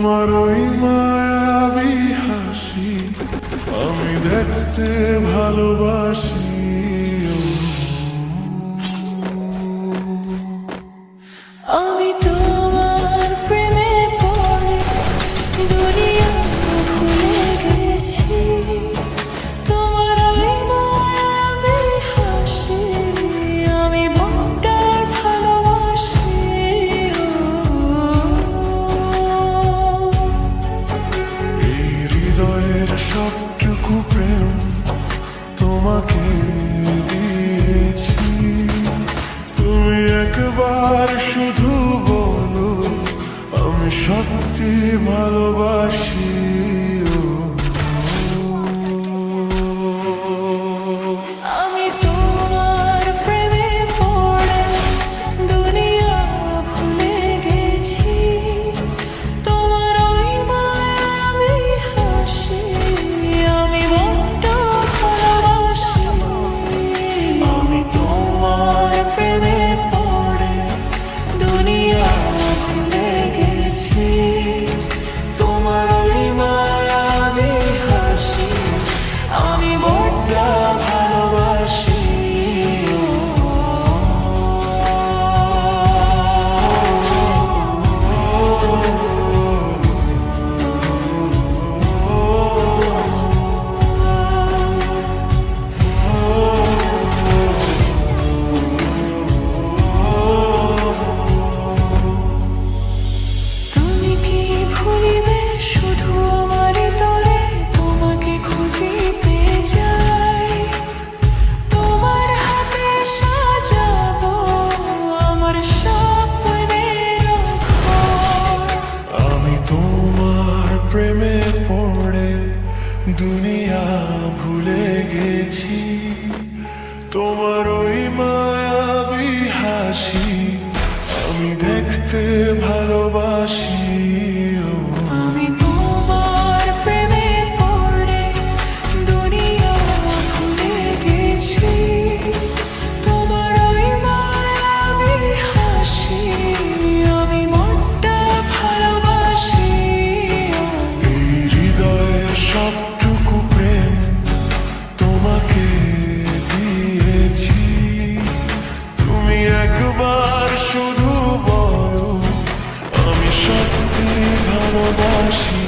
তোমার ওই মায়াবী হাসি আমি দেখতে ভালোবাসি। আমি তোমার প্রেমে পড়ে দুনিয়া ভুলে গেছি। তোমার ওই মায়াবী হাসি আমি বড্ড ভালোবাসি। এই হৃদয়ের সবটুকু প্রেম তোমাকে দিয়েছি, তুমি একবার শুধু বলো আমি সত্যি ভালোবাসি। আমি তোমার প্রেমে পড়ে দুনিয়া ভুলে গেছি। তোমার ওই মায়াবী হাসি আমি বড্ড ভালোবাসি। আমি তোমার প্রেমে পড়ে দুনিয়া ভুলে গেছি। তোমার ওই মায়াবী হাসি আমি বড্ড ভালোবাসি। তুমি কি ভুলিবে শুধু আমার তরে তোমাকে খুঁজিতে যাই। তোমার হাতে সাজাবো আমার স্বপ্নের ঘর। আমি তোমার প্রেমে পড়ে দুনিয়া ভুলে গেছি, তোমার ওই মায়াবী হাসি আমি দেখতে ভালোবাসি। আমি তোমার প্রেমে পড়ে দুনিয়া ভুলে গেছি। তোমার ওই মায়াবী হাসি আমি বড্ড ভালোবাসি। এই হৃদয়ের সবটুকু প্রেম তোমাকে দিয়েছি, তুমি একবার শুধু বলো আমি সত্যি ভালোবাসি।